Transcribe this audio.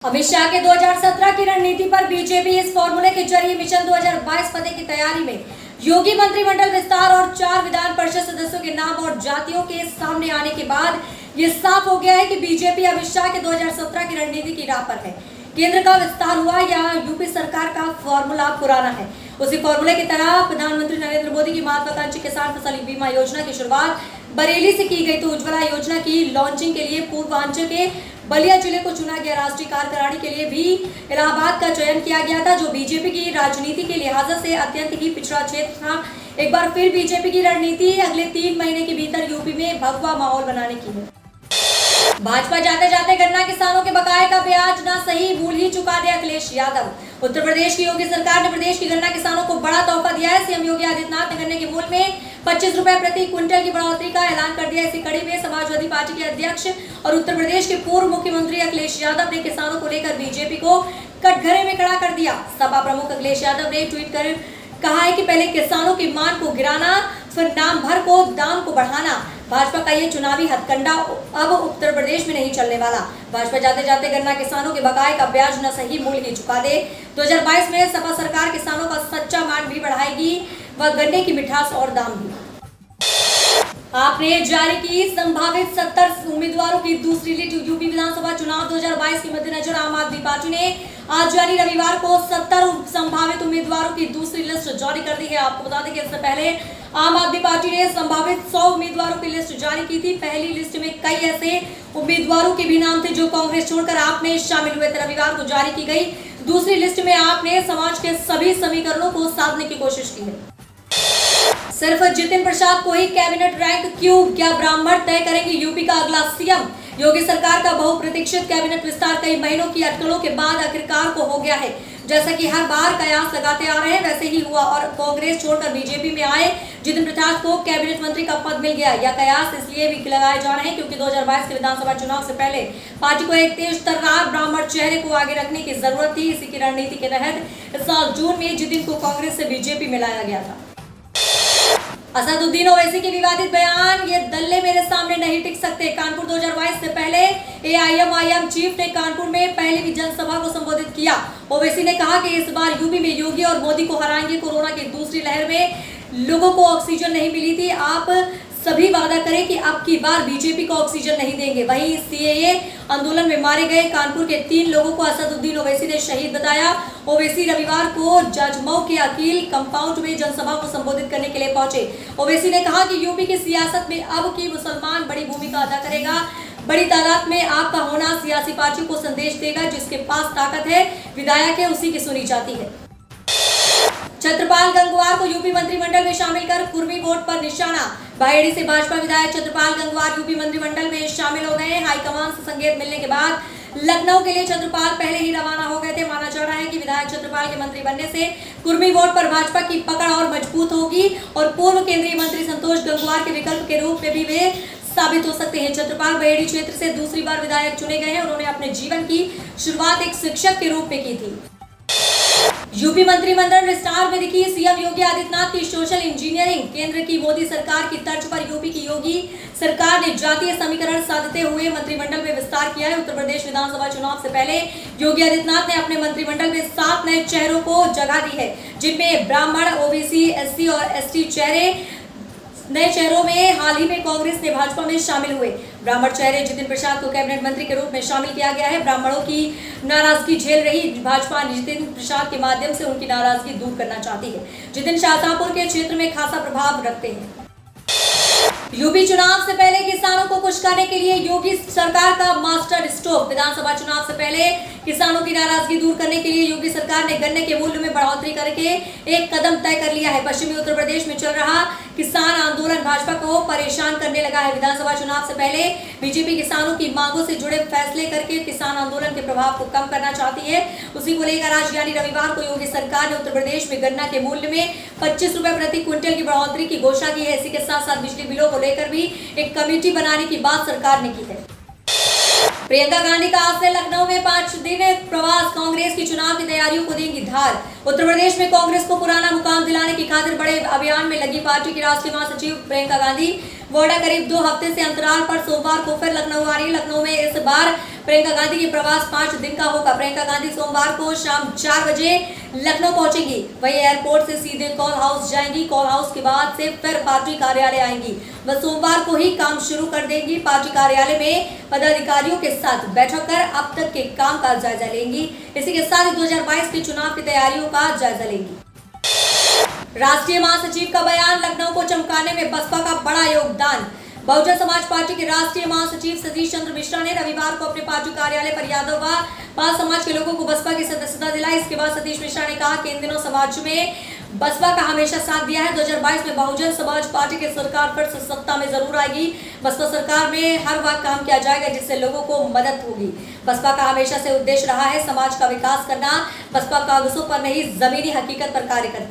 अमित शाह के 2017 की रणनीति पर बीजेपी इस फॉर्मूले के जरिए मिशन 2022 पते की तैयारी में योगी मंत्रिमंडल विस्तार और 4 विधान परिषद सदस्यों के नाम और जातियों के सामने आने के बाद ये साफ हो गया है कि बीजेपी अमित शाह के 2017 की रणनीति की राह पर है। केंद्र का विस्तार हुआ या यूपी सरकार का फॉर्मूला पुराना है। उसी फॉर्मूले की तरह प्रधानमंत्री नरेंद्र मोदी की महत्वाकांक्षी किसान फसल बीमा योजना की शुरुआत बरेली से की गई तो उज्ज्वला योजना की लॉन्चिंग के लिए पूर्वांचल के बलिया जिले को चुना गया। राष्ट्रीय कार्यकारिणी के लिए भी इलाहाबाद का चयन किया गया था, जो बीजेपी की राजनीति के लिहाज से अत्यंत ही पिछड़ा क्षेत्र था। एक बार फिर बीजेपी की रणनीति अगले 3 महीने के भीतर यूपी में भगवा माहौल बनाने की है। भाजपा जाते जाते गन्ना किसानों के बकाये का ब्याज ना सही मूल ही चुका दे अखिलेश यादव। उत्तर प्रदेश की योगी सरकार ने प्रदेश के गन्ना किसानों को बड़ा तोहफा दिया है। सीएम योगी आदित्यनाथ ने गन्ने के मूल्य में 25 रुपए प्रति क्विंटल की बढ़ोतरी का ऐलान कर दिया। इसी कड़ी में समाजवादी पार्टी के अध्यक्ष और उत्तर प्रदेश के पूर्व मुख्यमंत्री अखिलेश यादव ने किसानों को लेकर बीजेपी को कटघरे में खड़ा कर दिया। सपा प्रमुख अखिलेश यादव ने ट्वीट कर कहा है कि पहले किसानों की मांग को गिराना, फिर नाम भर को दाम को बढ़ाना। भाजपा का ये चुनावी हथकंडा अब उत्तर प्रदेश में नहीं चलने वाला। भाजपा जाते जाते गन्ना किसानों के बकाये का ब्याज न सही मूल्य ही चुका दे। 2022 में सपा सरकार किसानों का सच्चा मान भी बढ़ाएगी व गन्ने की मिठास और दाम भी। आपने जारी की संभावित 70 उम्मीदवारों की दूसरी लिस्ट। यूपी विधानसभा चुनाव 2022 के मद्देनजर आम आदमी पार्टी ने आज यानी रविवार को 70 संभावित उम्मीदवारों की दूसरी लिस्ट जारी कर दी है। आपको बता दें कि इससे पहले आम आदमी पार्टी ने संभावित 100 उम्मीदवारों की लिस्ट जारी की थी। पहली लिस्ट में कई ऐसे उम्मीदवारों के भी नाम थे जो कांग्रेस छोड़कर आप में शामिल हुए थे। रविवार को जारी की गई दूसरी लिस्ट में आपने समाज के सभी समीकरणों को साधने की कोशिश की है। सिर्फ जितिन प्रसाद को ही कैबिनेट रैंक क्यों? क्या ब्राह्मण तय करेंगे यूपी का अगला सीएम? योगी सरकार का बहुप्रतीक्षित कैबिनेट विस्तार कई महीनों की अटकलों के बाद आखिरकार को हो गया है। जैसा कि हर बार कयास लगाते आ रहे हैं वैसे ही हुआ और कांग्रेस छोड़कर बीजेपी में आए जितिन प्रसाद को कैबिनेट मंत्री का पद मिल गया। यह कयास इसलिए भी लगाए जा रहे हैं क्योंकि 2022 के विधानसभा चुनाव से पहले पार्टी को एक तेज तर्रार ब्राह्मण चेहरे को आगे रखने की जरूरत थी। इसी की रणनीति के तहत इस साल जून में जितिन को कांग्रेस से बीजेपी में लाया गया था। असदुद्दीन ओवैसी के विवादित बयान, ये दल्ले मेरे सामने नहीं टिक सकते। कानपुर 2022 से पहले एआईएमआईएम चीफ ने कानपुर में पहले भी जनसभा को संबोधित किया। ओवैसी ने कहा कि इस बार यूपी में योगी और मोदी को हराएंगे। कोरोना की दूसरी लहर में लोगों को ऑक्सीजन नहीं मिली थी। आप सभी वादा करें कि अब की बार बीजेपी को ऑक्सीजन नहीं देंगे। वहीं सीएए आंदोलन में मारे गए कानपुर के 3 लोगों को असदुद्दीन ओवैसी ने शहीद बताया। ओवैसी रविवार को जजमऊ के अकील कंपाउंड में जनसभा को संबोधित करने के लिए पहुंचे। ओवैसी ने कहा कि यूपी की सियासत में अब की मुसलमान बड़ी भूमिका अदा करेगा। बड़ी तादाद में आपका होना सियासी पार्टी को संदेश देगा। जिसके पास ताकत है, विधायक है, उसी की सुनी जाती है। छत्रपाल गंगवार को यूपी मंत्रिमंडल में शामिल कर कुर्मी वोट पर निशाना। बाहेड़ी से भाजपा विधायक छत्रपाल गंगवार यूपी मंत्रिमंडल में शामिल हो गए। हाईकमान से संकेत मिलने के बाद लखनऊ के लिए छत्रपाल पहले ही रवाना हो गए थे। माना जा रहा है कि विधायक छत्रपाल के मंत्री बनने से कुर्मी वोट पर भाजपा की पकड़ और मजबूत होगी और पूर्व केंद्रीय मंत्री संतोष गंगवार के विकल्प के रूप में भी वे साबित हो सकते हैं। छत्रपाल बहेड़ी क्षेत्र से दूसरी बार विधायक चुने गए हैं। उन्होंने अपने जीवन की शुरुआत एक शिक्षक के रूप में की थी। यूपी मंत्रिमंडल विस्तार में दिखी सीएम योगी आदित्यनाथ की सोशल इंजीनियरिंग। केंद्र की मोदी सरकार की तर्ज पर यूपी की योगी सरकार ने जातीय समीकरण साधते हुए मंत्रिमंडल में विस्तार किया है। उत्तर प्रदेश विधानसभा चुनाव से पहले योगी आदित्यनाथ ने अपने मंत्रिमंडल में 7 नए चेहरों को जगह दी है, जिनमें ब्राह्मण, ओबीसी, एससी और एसटी चेहरे। नए चेहरों में हाल ही में कांग्रेस ने भाजपा में शामिल हुए ब्राह्मण चेहरे जितिन प्रसाद को कैबिनेट मंत्री के रूप में शामिल किया गया है। ब्राह्मणों की नाराजगी झेल रही भाजपा जितिन प्रसाद के माध्यम से उनकी नाराजगी दूर करना चाहती है। जितिन शाहजहांपुर के क्षेत्र में खासा प्रभाव रखते हैं। यूपी चुनाव से पहले किसानों को खुश करने के लिए योगी सरकार का मास्टर स्ट्रोक। विधानसभा चुनाव से पहले किसानों की नाराजगी दूर करने के लिए योगी सरकार ने गन्ने के मूल्य में बढ़ोतरी करके एक कदम तय कर लिया है। पश्चिमी उत्तर प्रदेश में चल रहा किसान आंदोलन भाजपा को परेशान करने लगा है। विधानसभा चुनाव से पहले बीजेपी किसानों की मांगों से जुड़े फैसले करके किसान आंदोलन के प्रभाव को कम करना चाहती है। उसी को लेकर आज यानी रविवार को योगी सरकार ने उत्तर प्रदेश में गन्ना के मूल्य में 25 रुपए प्रति क्विंटल की बढ़ोतरी की घोषणा की है। इसी के साथ साथ बिजली बिलों को लेकर भी एक कमेटी बनाने की बात सरकार ने की है। प्रियंका गांधी का आज से लखनऊ में 5 दिन प्रवास। कांग्रेस की चुनाव की तैयारियों को देंगी धार। उत्तर प्रदेश में कांग्रेस को पुराना मुकाम दिलाने की खातिर बड़े अभियान में लगी पार्टी की राष्ट्रीय महासचिव प्रियंका गांधी वोडा करीब 2 हफ्ते से अंतराल पर सोमवार को फिर लखनऊ आ रही। लखनऊ में इस बार प्रियंका गांधी की प्रवास 5 दिन का होगा। प्रियंका गांधी सोमवार को शाम 4 बजे लखनऊ पहुंचेंगी। वही एयरपोर्ट से सीधे कॉल हाउस जाएंगी। कॉल हाउस के बाद से फिर पार्टी कार्यालय आएंगी। वह सोमवार को ही काम शुरू कर देंगी। पार्टी कार्यालय में पदाधिकारियों के साथ बैठक कर अब तक के काम का जायजा लेंगी। इसी के साथ 2022 के चुनाव की तैयारियों का जायजा लेंगी। राष्ट्रीय महासचिव का बयान, लखनऊ को चमकाने में बसपा का बड़ा योगदान। बहुजन समाज पार्टी के राष्ट्रीय महासचिव सतीश चंद्र मिश्रा ने रविवार को अपने पार्टी कार्यालय पर यादव व पाल समाज के लोगों को बसपा की सदस्यता दिलाई। इसके बाद सतीश मिश्रा ने कहा कि इन दिनों समाज में बसपा का हमेशा साथ दिया है। 2022 में बहुजन समाज पार्टी की सरकार फिर से सत्ता में जरूर आएगी। बसपा सरकार में हर वक्त काम किया जाएगा जिससे लोगों को मदद होगी। बसपा का हमेशा से उद्देश्य रहा है समाज का विकास करना। बसपा कागजों पर नहीं, जमीनी हकीकत पर कार्य करती है।